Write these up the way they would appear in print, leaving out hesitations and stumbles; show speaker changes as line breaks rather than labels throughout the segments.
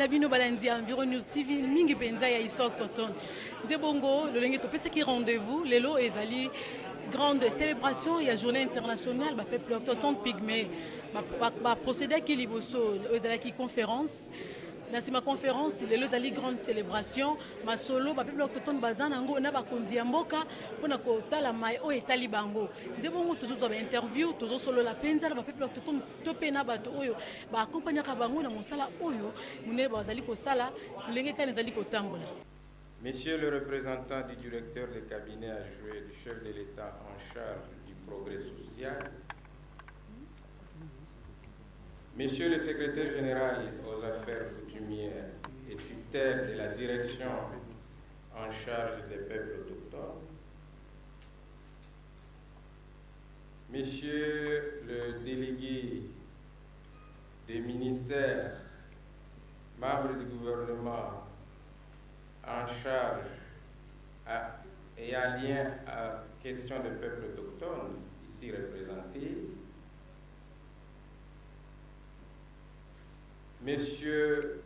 na bino balandi Environ News TV mingi penza ya iso autochtone. De bongo le lenge topesa ki rendez-vous lelo ezali grande célébration ya journée internationale ba peuple autochtone pygmée. Ba procédé ki liboso ezali ki conférence. Dans ma conférence, les ezali grande célébration ma solo ba peuple autochtone bazana ngo na bakonzi ya mboka pona ko tala mai o etali bango. De bongo toujours ba interview, toujours solo la penza ba peuple autochtone topé na bato oyo ba accompagner ka bango na mosala oyo munene bazali ko sala lenge kan ezali ko tambola.
Monsieur le représentant du directeur de cabinet adjoint du chef de l'État en charge du progrès social, Monsieur le secrétaire général aux affaires coutumières et tutelle de la direction en charge des peuples autochtones, Monsieur le délégué des ministères, membres du gouvernement en charge et en lien à question des peuples autochtones ici représentés, Messieurs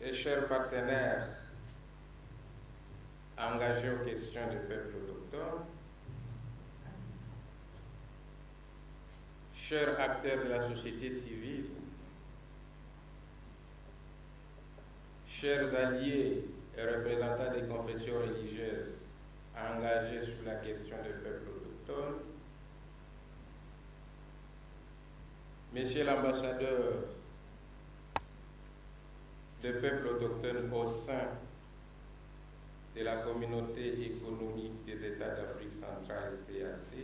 et chers partenaires engagés aux questions des peuples autochtones, chers acteurs de la société civile, chers alliés et représentants des confessions religieuses engagés sur la question des peuples autochtones, Monsieur l'ambassadeur des peuples autochtones au sein de la communauté économique des États d'Afrique centrale CAC,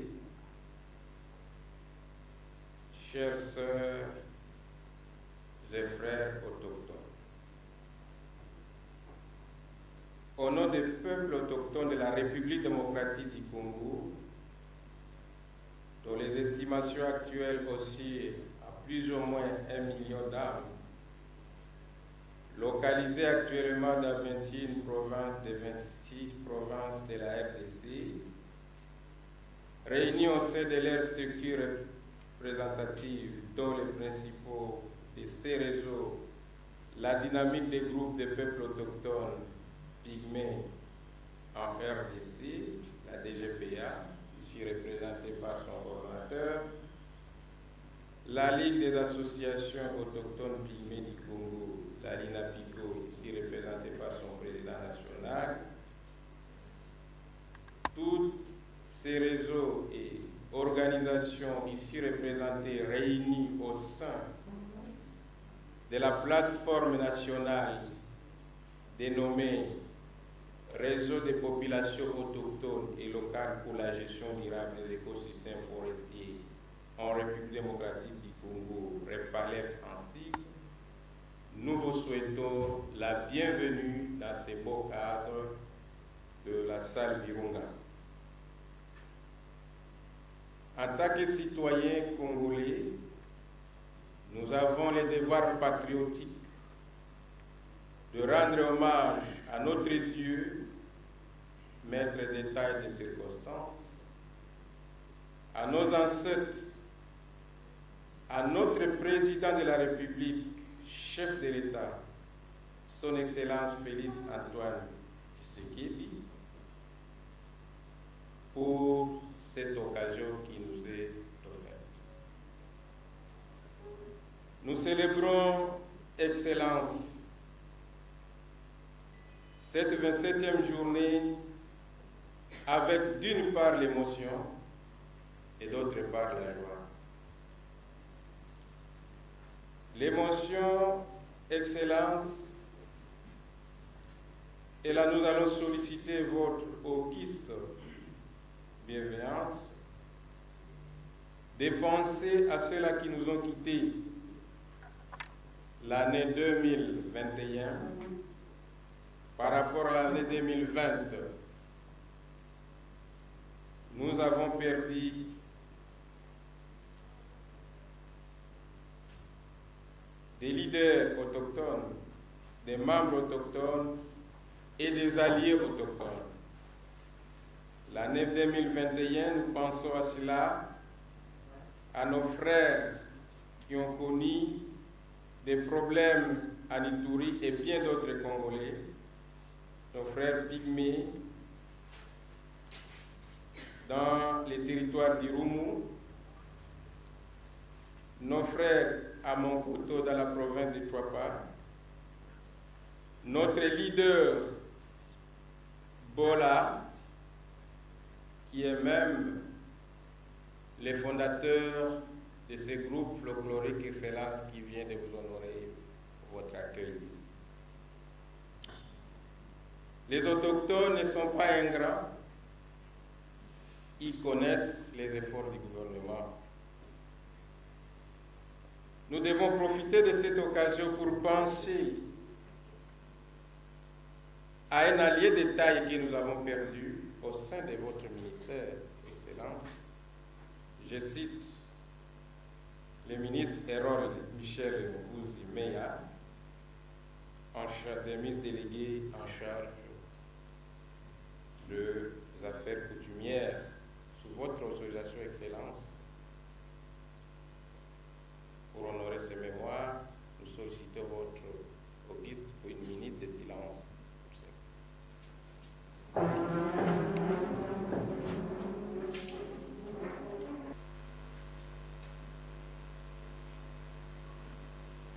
chères sœurs et frères autochtones, au nom des peuples autochtones de la République démocratique du Congo, dont les estimations actuelles oscillent à plus ou moins 1 million d'âmes, localisées actuellement dans 21 provinces des 26 provinces de la RDC, réunies au sein de leurs structures représentatives, dont les principaux de ces réseaux, la dynamique des groupes de peuples autochtones pygmées en RDC, la DGPA, ici représentée par son coordonnateur, la Ligue des associations autochtones pygmées du Congo, la LINAPICO, ici représentée par son président national, tous ces réseaux et organisations ici représentées réunies au sein de la plateforme nationale dénommée Réseau des populations autochtones et locales pour la gestion durable des écosystèmes forestiers en République démocratique du Congo, REPALEF en sigle, nous vous souhaitons la bienvenue dans ces beaux cadres de la salle Virunga. En tant que citoyens congolais, nous avons le devoir patriotique de rendre hommage à notre Dieu, maître des temps et des circonstances, à nos ancêtres, à notre président de la République, chef de l'État, son Excellence Félix Antoine Tshisekedi, pour cette occasion qui nous est offerte. Nous célébrons, Excellence, cette 27e journée avec d'une part l'émotion et d'autre part la joie. L'émotion, Excellence, et là nous allons solliciter votre auguste bienveillance, de penser à ceux-là qui nous ont quittés l'année 2021 par rapport à l'année 2020. Nous avons perdu des leaders autochtones, des membres autochtones et des alliés autochtones. L'année 2021, nous pensons à cela, à nos frères qui ont connu des problèmes à Ituri et bien d'autres Congolais, nos frères pygmées, dans les territoires d'Irumu, nos frères à Monkoto dans la province de Chouapa, notre leader Bola, qui est même le fondateur de ce groupe folklorique Excellence qui vient de vous honorer pour votre accueil ici. Les autochtones ne sont pas ingrats, ils connaissent les efforts du gouvernement. Nous devons profiter de cette occasion pour penser à un allié de taille que nous avons perdu au sein de votre ministère, Excellence. Je cite le ministre Harold Michel Ngouzi-Meya, des ministres délégués en charge des affaires coutumières. Sous votre autorisation, Excellence, pour honorer ces mémoires, nous sollicitons votre auguste pour une minute de silence.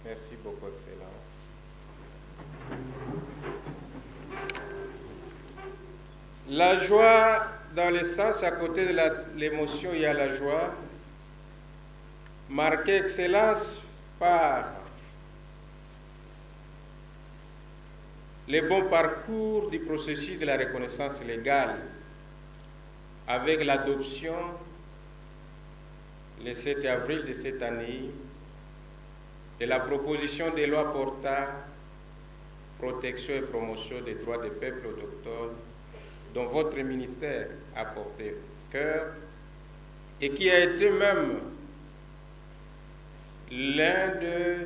Merci beaucoup, Excellence. La joie dans le sens, à côté de l'émotion, il y a la joie. Marquée, Excellence, par le bon parcours du processus de la reconnaissance légale avec l'adoption le 7 avril de cette année de la proposition de loi portant protection et promotion des droits des peuples autochtones dont votre ministère a porté cœur et qui a été même l'un des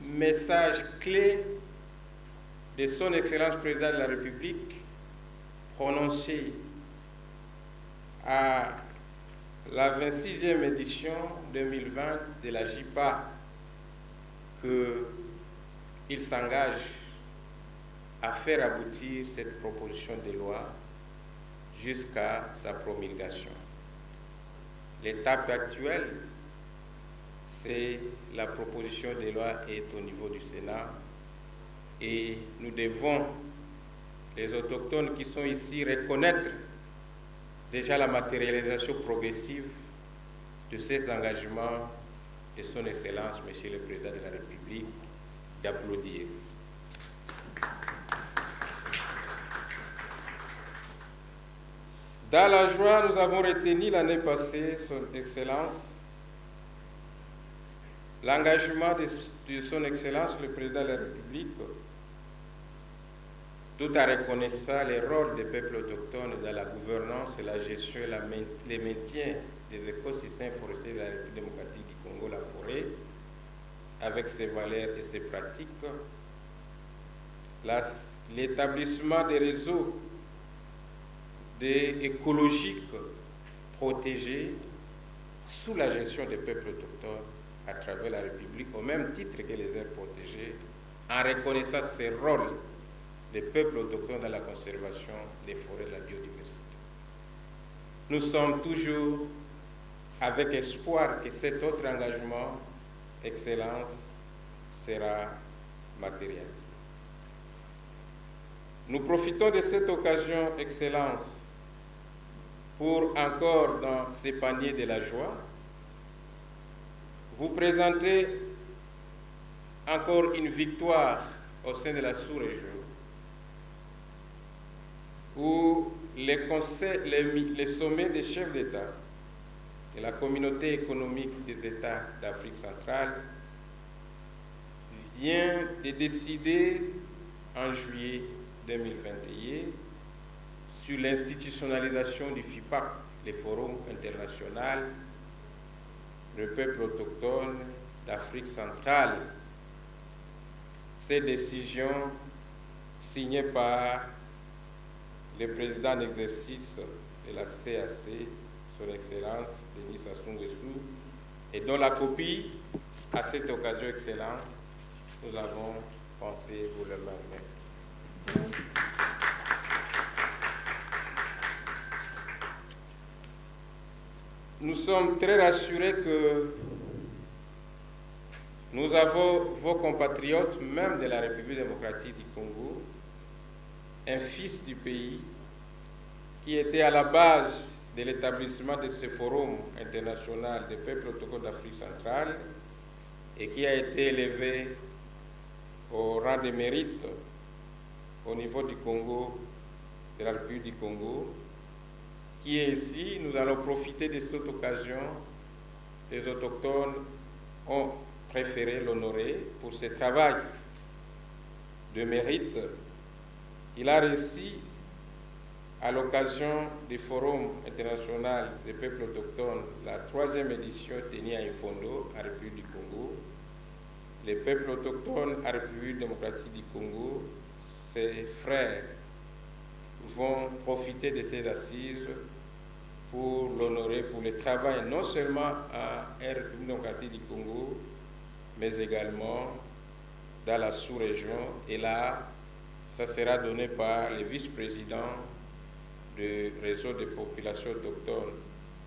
messages clés de son Excellence Président de la République prononcé à la 26e édition 2020 de la JIPA, qu'il s'engage à faire aboutir cette proposition de loi jusqu'à sa promulgation. L'étape actuelle, c'est la proposition de loi est au niveau du Sénat et nous devons, les autochtones qui sont ici, reconnaître déjà la matérialisation progressive de ces engagements de son Excellence, Monsieur le Président de la République, d'applaudir. Dans la joie, nous avons retenu l'année passée, son Excellence, l'engagement de son Excellence, le Président de la République, tout en reconnaissant le rôle des peuples autochtones dans la gouvernance et la gestion et le maintien des écosystèmes forestiers de la République démocratique du Congo, la forêt, avec ses valeurs et ses pratiques, l'établissement des réseaux écologiques protégés sous la gestion des peuples autochtones à travers la République, au même titre que les aires protégées, en reconnaissant ce rôle des peuples autochtones dans la conservation des forêts et de la biodiversité. Nous sommes toujours avec espoir que cet autre engagement, Excellence, sera matérialisé. Nous profitons de cette occasion, Excellence, pour encore dans ces paniers de la joie, vous présenter encore une victoire au sein de la sous-région, où les sommets des chefs d'État de la communauté économique des États d'Afrique centrale vient de décider en juillet 2021 sur l'institutionnalisation du FIPAC, le Forum international du peuple autochtone d'Afrique centrale. Ces décisions signées par le président en exercice de la CAC, son Excellence Denis Sassou Nguesso, et dont la copie, à cette occasion, Excellence, nous avons pensé vous le permettre. Nous sommes très rassurés que nous avons vos compatriotes, même de la République démocratique du Congo, un fils du pays qui était à la base de l'établissement de ce forum international des peuples autochtones d'Afrique centrale et qui a été élevé au rang de mérite au niveau du Congo, de la République du Congo, qui est ici. Nous allons profiter de cette occasion. Les autochtones ont préféré l'honorer pour ce travail de mérite. Il a réussi à l'occasion du Forum international des peuples autochtones, la 3e édition tenue à Ifondo, en République du Congo. Les peuples autochtones en République démocratique du Congo, ses frères, vont profiter de ces assises pour l'honorer pour le travail non seulement en République démocratique du Congo, mais également dans la sous-région. Et là, ça sera donné par le vice-président du réseau des populations autochtones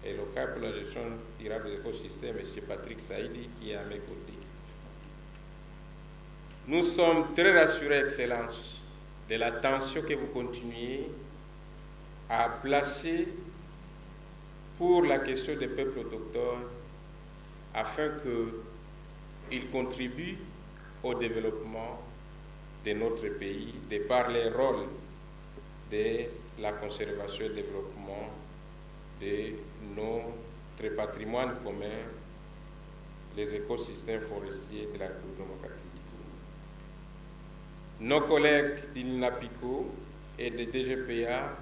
et locales pour la gestion durable des écosystèmes, M. Patrick Saïdi, qui est à mes côtés. Nous sommes très rassurés, Excellence, de l'attention que vous continuez à placer pour la question des peuples autochtones afin qu'ils contribuent au développement de notre pays, de par les rôles de la conservation et le développement de notre patrimoine commun, les écosystèmes forestiers de la République démocratique du Congo. Nos collègues d'INAPICO et de DGPA,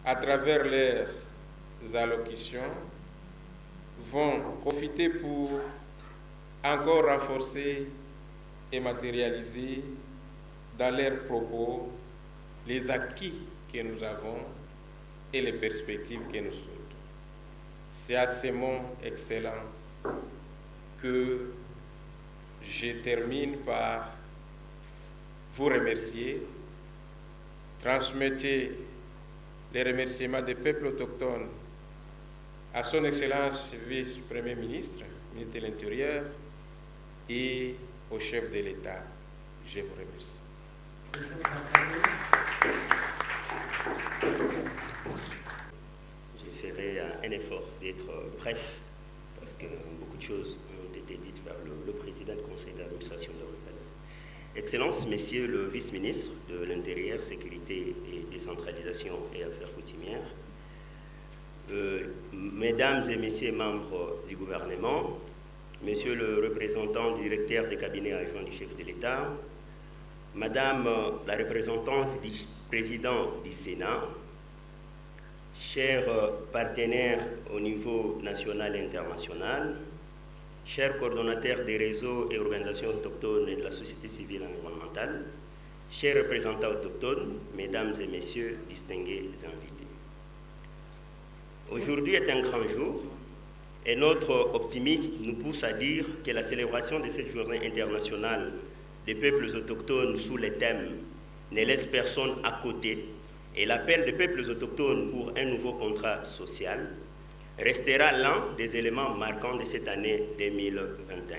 à travers leurs allocutions, vont profiter pour encore renforcer et matérialiser dans leurs propos les acquis que nous avons et les perspectives que nous souhaitons. C'est à ce moment, Excellence, que je termine par vous remercier. Transmettez les remerciements des peuples autochtones à son Excellence vice-premier ministre, ministre de l'Intérieur, et au chef de l'État. Je vous remercie.
Je ferai un effort d'être bref, parce que beaucoup de choses ont été dites par le président du conseil d'administration de l'Europe. Excellences, Messieurs le vice-ministre de l'Intérieur, Sécurité et Décentralisation et Affaires coutumières, Mesdames et Messieurs membres du gouvernement, Monsieur le représentant du directeur des cabinets adjoints du chef de l'État, Madame la représentante du président du Sénat, chers partenaires au niveau national et international, chers coordonnateurs des réseaux et organisations autochtones et de la société civile environnementale, chers représentants autochtones, Mesdames et Messieurs, distingués invités. Aujourd'hui est un grand jour et notre optimisme nous pousse à dire que la célébration de cette journée internationale des peuples autochtones sous les thèmes « Ne laisse personne à côté » et l'appel des peuples autochtones pour un nouveau contrat social restera l'un des éléments marquants de cette année 2021.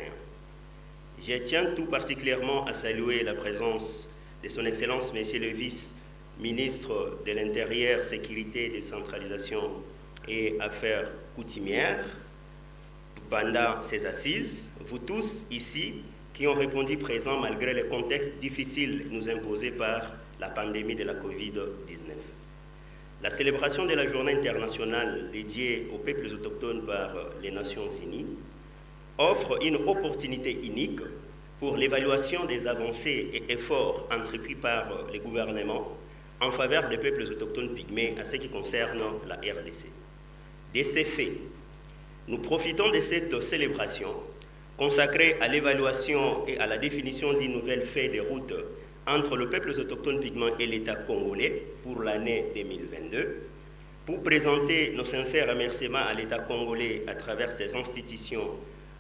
Je tiens tout particulièrement à saluer la présence de son Excellence, Monsieur le vice-ministre de l'Intérieur, Sécurité, Décentralisation et Affaires coutumières pendant ces assises, vous tous ici qui ont répondu présents malgré le contexte difficile nous imposé par la pandémie de la COVID-19. La célébration de la journée internationale dédiée aux peuples autochtones par les Nations Unies offre une opportunité unique pour l'évaluation des avancées et efforts entrepris par les gouvernements en faveur des peuples autochtones pygmées à ce qui concerne la RDC. De ces faits, nous profitons de cette célébration consacrée à l'évaluation et à la définition d'une nouvelle feuille de route entre le peuple autochtone pygmée et l'État congolais pour l'année 2022, pour présenter nos sincères remerciements à l'État congolais à travers ses institutions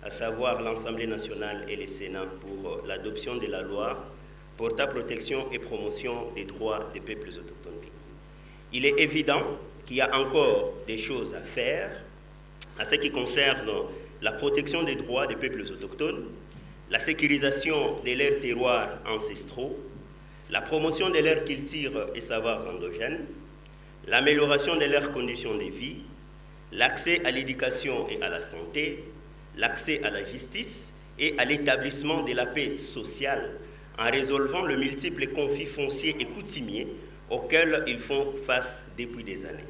à savoir l'Assemblée nationale et le Sénat, pour l'adoption de la loi portant protection et promotion des droits des peuples autochtones. Il est évident qu'il y a encore des choses à faire à ce qui concerne la protection des droits des peuples autochtones, la sécurisation de leurs terroirs ancestraux, la promotion de leurs cultures et savoirs endogènes, l'amélioration de leurs conditions de vie, l'accès à l'éducation et à la santé, l'accès à la justice et à l'établissement de la paix sociale en résolvant les multiples conflits fonciers et coutumiers auxquels ils font face depuis des années.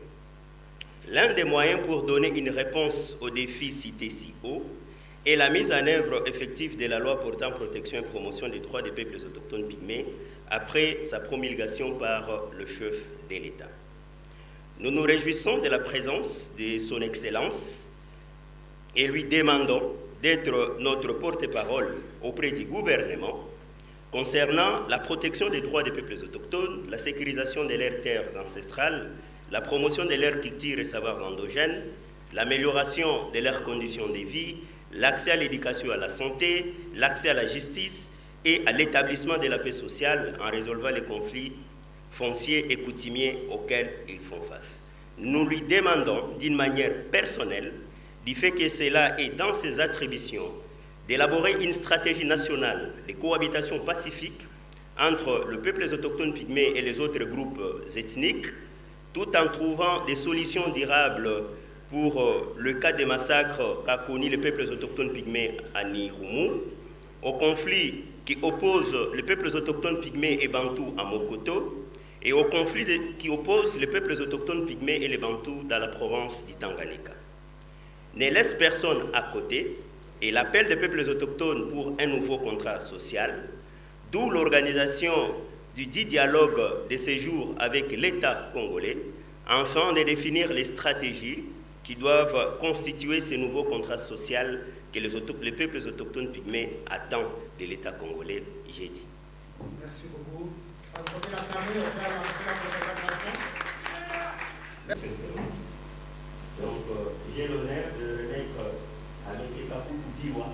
L'un des moyens pour donner une réponse aux défis cités si haut est la mise en œuvre effective de la loi portant protection et promotion des droits des peuples autochtones pygmées après sa promulgation par le chef de l'État. Nous nous réjouissons de la présence de son Excellence et lui demandons d'être notre porte-parole auprès du gouvernement concernant la protection des droits des peuples autochtones, la sécurisation de leurs terres ancestrales, la promotion de leurs cultures et savoirs endogènes, l'amélioration de leurs conditions de vie, l'accès à l'éducation et à la santé, l'accès à la justice et à l'établissement de la paix sociale en résolvant les conflits fonciers et coutumiers auxquels ils font face. Nous lui demandons d'une manière personnelle, du fait que cela est dans ses attributions, d'élaborer une stratégie nationale de cohabitation pacifique entre le peuple autochtone pygmée et les autres groupes ethniques, tout en trouvant des solutions durables pour le cas des massacres qu'a connu les peuples autochtones pygmées à Nirumu, au conflit qui oppose les peuples autochtones pygmées et bantous à Mokoto, et au conflit qui oppose les peuples autochtones pygmées et les bantous dans la province du Tanganyika. Ne laisse personne à côté, et l'appel des peuples autochtones pour un nouveau contrat social, d'où l'organisation du dit dialogue de séjour avec l'État congolais, afin de définir les stratégies qui doivent constituer ce nouveau contrat social que les peuples autochtones pygmées attendent de l'État congolais, j'ai dit.
Merci beaucoup.
Donc, j'ai l'honneur de remettre à M. Kapou Diwa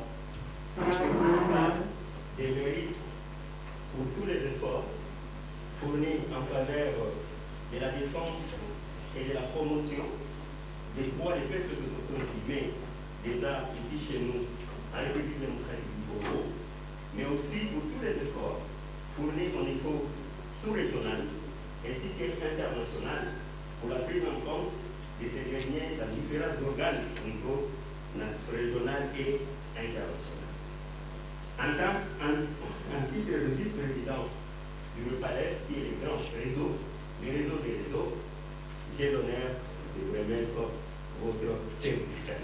des mérites pour tous les efforts fournis en faveur de la défense et de la promotion des droits des peuples autochtones pygmées, déjà ici chez nous, en République démocratique du Congo, mais aussi pour tous les efforts fournis au niveau sous-régional ainsi qu'international pour la prise en compte de ces derniers dans différents organes au niveau régional et international. En titre de vice-président du palais, qui est le grand réseau, le réseau des réseaux, j'ai l'honneur de vous remettre votre certificat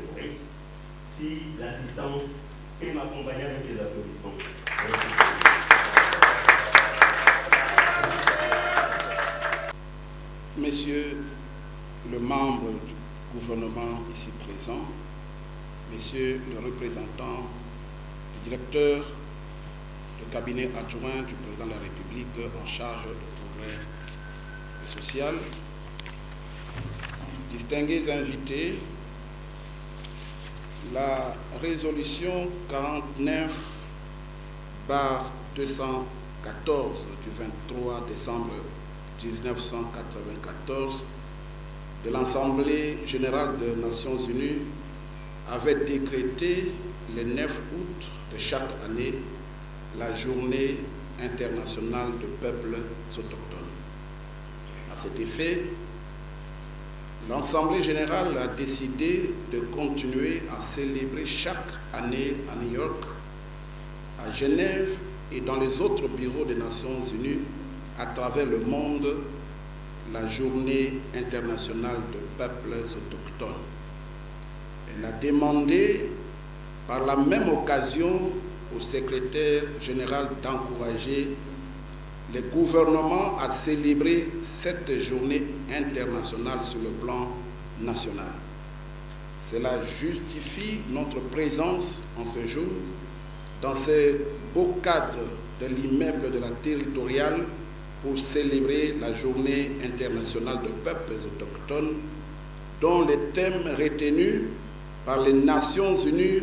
si l'assistance peut m'accompagner avec les applaudissements.
Messieurs le membre du gouvernement ici présent, Messieurs le représentant du directeur du cabinet adjoint du président de la République en charge du progrès social, distingués invités, la résolution 49/214 du 23 décembre 1994 de l'Assemblée générale des Nations unies avait décrété le 9 août de chaque année la journée internationale des peuples autochtones. À cet effet, l'Assemblée générale a décidé de continuer à célébrer chaque année à New York, à Genève et dans les autres bureaux des Nations unies à travers le monde la journée internationale des peuples autochtones. Elle a demandé par la même occasion au secrétaire général d'encourager le gouvernement à célébrer cette journée internationale sur le plan national. Cela justifie notre présence en ce jour dans ce beau cadre de l'immeuble de la territoriale pour célébrer la journée internationale des peuples autochtones dont le thème retenu par les Nations unies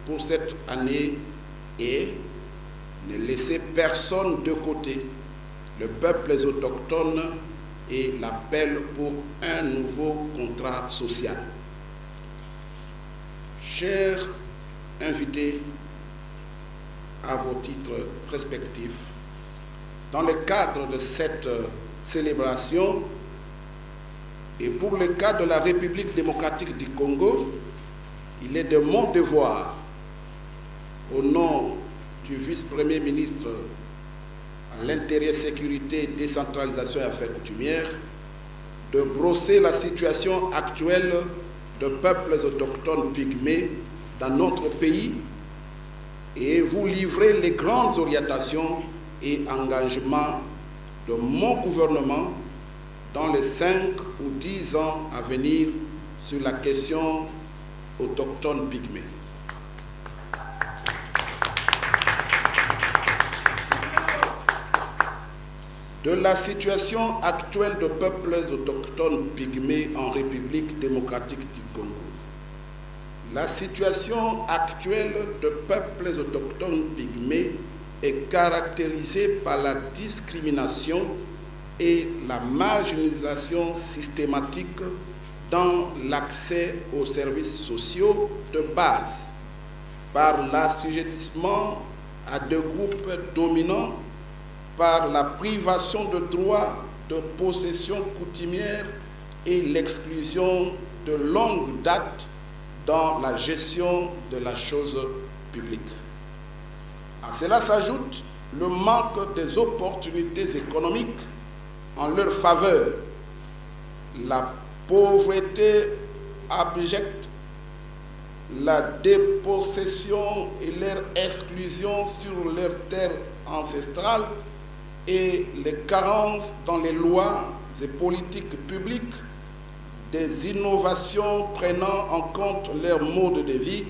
pour cette année est ne laisser personne de côté, le peuple autochtone et l'appel pour un nouveau contrat social. Chers invités à vos titres respectifs, dans le cadre de cette célébration et pour le cas de la République démocratique du Congo, il est de mon devoir, au nom du vice-premier ministre à l'Intérieur, Sécurité, Décentralisation et Affaires coutumières, de brosser la situation actuelle de peuples autochtones pygmées dans notre pays et vous livrer les grandes orientations et engagements de mon gouvernement dans les 5 ou 10 ans à venir sur la question autochtone pygmée. De la situation actuelle de peuples autochtones pygmées en République démocratique du Congo. La situation actuelle de peuples autochtones pygmées est caractérisée par la discrimination et la marginalisation systématique dans l'accès aux services sociaux de base, par l'assujettissement à des groupes dominants, par la privation de droits de possession coutumière et l'exclusion de longue date dans la gestion de la chose publique. À cela s'ajoute le manque des opportunités économiques en leur faveur, la pauvreté abjecte, la dépossession et leur exclusion sur leurs terres ancestrales et les carences dans les lois et politiques publiques, des innovations prenant en compte leur mode de vie,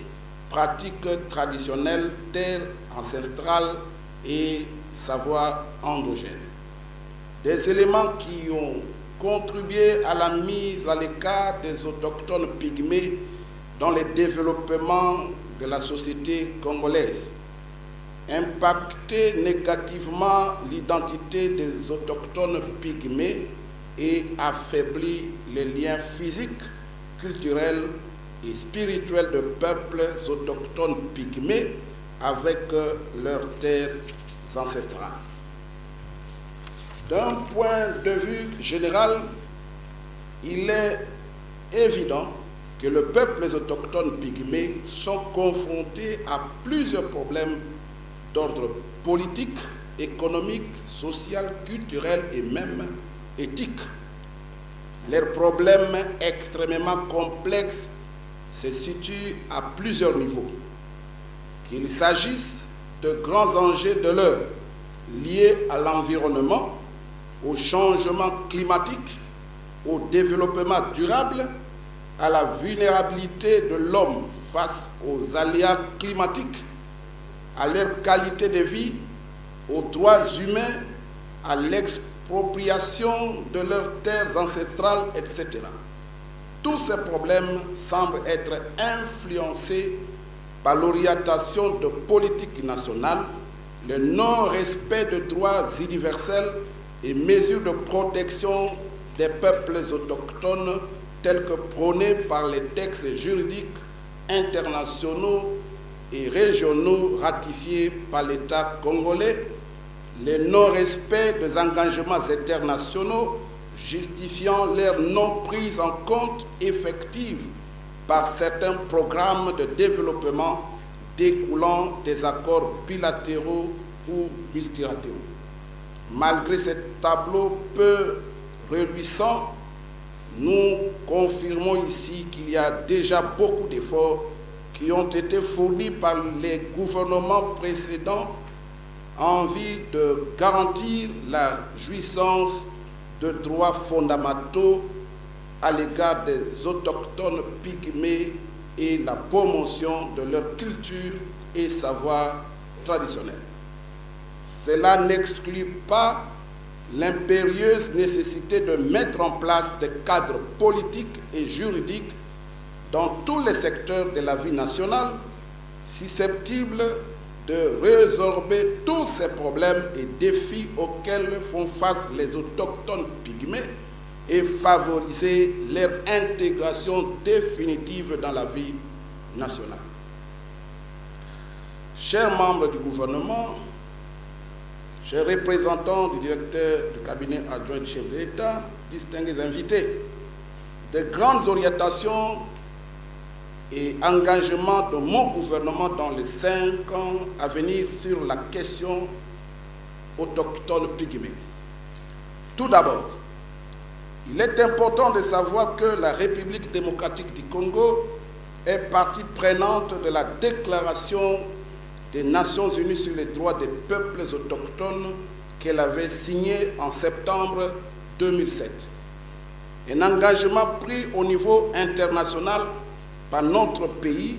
pratiques traditionnelles, terres ancestrales et savoirs endogènes. Des éléments qui ont contribué à la mise à l'écart des autochtones pygmées dans le développement de la société congolaise, impacté négativement l'identité des autochtones pygmées et affaibli les liens physiques, culturels et spirituels de peuples autochtones pygmées avec leurs terres ancestrales. D'un point de vue général, il est évident que les peuples autochtones pygmées sont confrontés à plusieurs problèmes d'ordre politique, économique, social, culturel et même éthique. Leurs problèmes extrêmement complexes se situent à plusieurs niveaux. Qu'il s'agisse de grands enjeux de l'heure liés à l'environnement, au changement climatique, au développement durable, à la vulnérabilité de l'homme face aux aléas climatiques, à leur qualité de vie, aux droits humains, à l'expropriation de leurs terres ancestrales, etc. Tous ces problèmes semblent être influencés par l'orientation de politique nationale, le non-respect de droits universels et mesures de protection des peuples autochtones tels que prônés par les textes juridiques internationaux et régionaux ratifiés par l'État congolais, le non-respect des engagements internationaux justifiant leur non-prise en compte effective par certains programmes de développement découlant des accords bilatéraux ou multilatéraux. Malgré ce tableau peu réjouissant, nous confirmons ici qu'il y a déjà beaucoup d'efforts qui ont été fournis par les gouvernements précédents en vue de garantir la jouissance de droits fondamentaux à l'égard des autochtones pygmées et la promotion de leur culture et savoir traditionnels. Cela n'exclut pas l'impérieuse nécessité de mettre en place des cadres politiques et juridiques dans tous les secteurs de la vie nationale, susceptible de résorber tous ces problèmes et défis auxquels font face les autochtones pygmées et favoriser leur intégration définitive dans la vie nationale. Chers membres du gouvernement, chers représentants du directeur du cabinet adjoint du chef de l'État, distingués invités, de grandes orientations et engagements de mon gouvernement dans les 5 ans à venir sur la question autochtone pygmée. Tout d'abord, il est important de savoir que la République démocratique du Congo est partie prenante de la Déclaration des Nations Unies sur les droits des peuples autochtones qu'elle avait signée en septembre 2007. Un engagement pris au niveau international par notre pays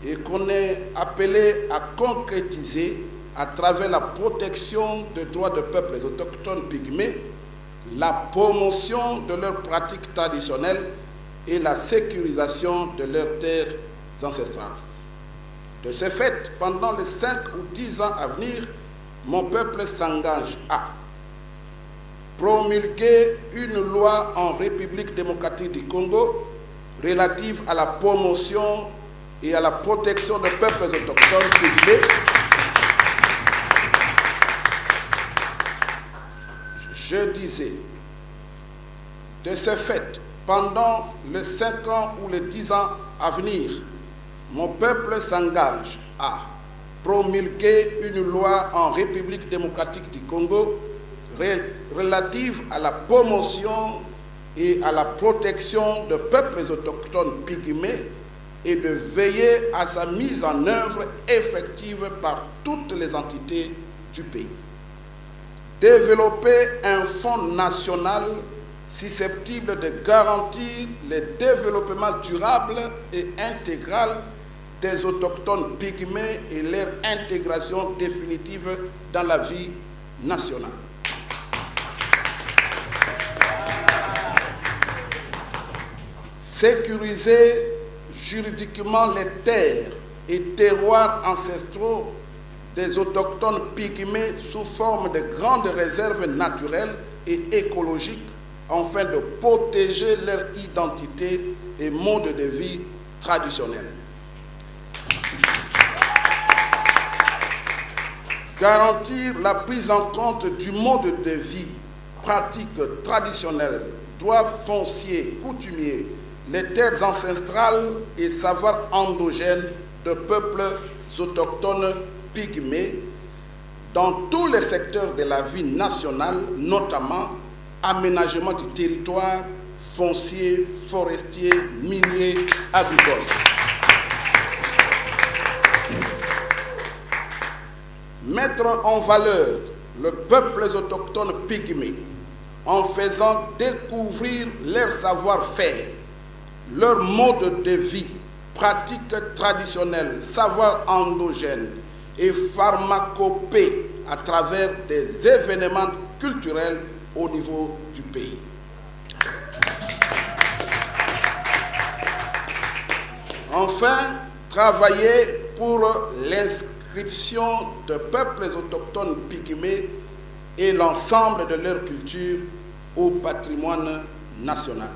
et qu'on est appelé à concrétiser à travers la protection des droits des peuples autochtones pygmées, la promotion de leurs pratiques traditionnelles et la sécurisation de leurs terres ancestrales. De ce fait, pendant les 5 ou 10 ans à venir, mon peuple s'engage à promulguer une loi en République démocratique du Congo relative à la promotion et à la protection des peuples autochtones pygmées. Je disais, de ce fait, pendant les 5 ans ou les 10 ans à venir, mon peuple s'engage à promulguer une loi en République démocratique du Congo relative à la promotion et à la protection des peuples autochtones pygmées et de veiller à sa mise en œuvre effective par toutes les entités du pays. Développer un fonds national susceptible de garantir le développement durable et intégral des autochtones pygmées et leur intégration définitive dans la vie nationale. Sécuriser juridiquement les terres et terroirs ancestraux des autochtones pygmées sous forme de grandes réserves naturelles et écologiques afin de protéger leur identité et mode de vie traditionnel. Garantir la prise en compte du mode de vie, pratiques traditionnelles, droits fonciers, coutumiers, les terres ancestrales et savoirs endogènes de peuples autochtones pygmées dans tous les secteurs de la vie nationale, notamment aménagement du territoire, foncier, forestier, minier, agricole. Mettre en valeur le peuple autochtone pygmée en faisant découvrir leur savoir-faire, leur mode de vie, pratiques traditionnelles, savoirs endogènes et pharmacopée à travers des événements culturels au niveau du pays. Enfin, travailler pour l'inscription de peuples autochtones pygmées et l'ensemble de leur culture au patrimoine national.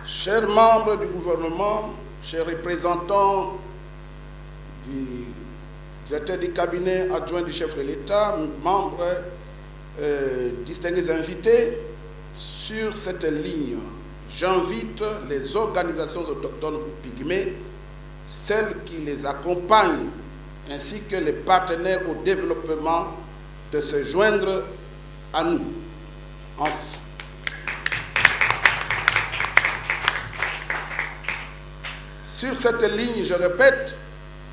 Chers membres du gouvernement, chers représentants du directeur du cabinet adjoint du chef de l'État, membres distingués invités, sur cette ligne, j'invite les organisations autochtones pygmées, celles qui les accompagnent, ainsi que les partenaires au développement, de se joindre à nous. Sur cette ligne, je répète,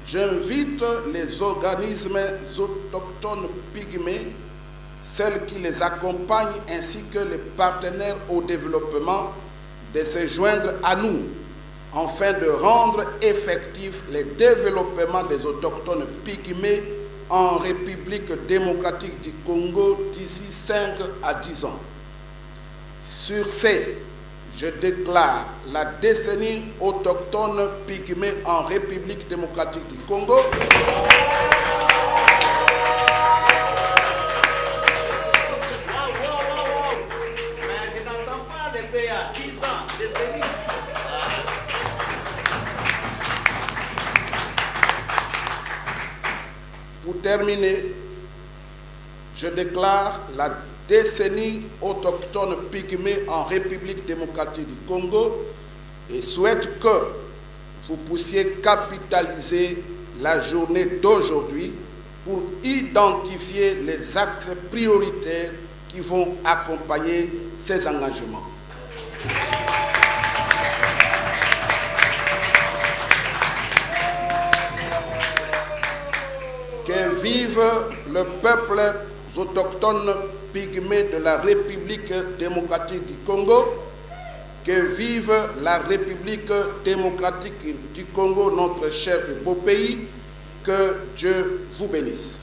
j'invite les organismes autochtones pygmées, celles qui les accompagnent ainsi que les partenaires au développement de se joindre à nous afin de rendre effectif le développement des autochtones pygmées en République démocratique du Congo d'ici 5 à 10 ans. Sur ce, je déclare la décennie autochtone pygmée en République démocratique du Congo. Pour terminer, je déclare la décennie autochtone pygmée en République démocratique du Congo et souhaite que vous puissiez capitaliser la journée d'aujourd'hui pour identifier les axes prioritaires qui vont accompagner ces engagements. Que vive le peuple autochtone pygmée de la République démocratique du Congo, que vive la République démocratique du Congo, notre cher et beau pays, que Dieu vous bénisse.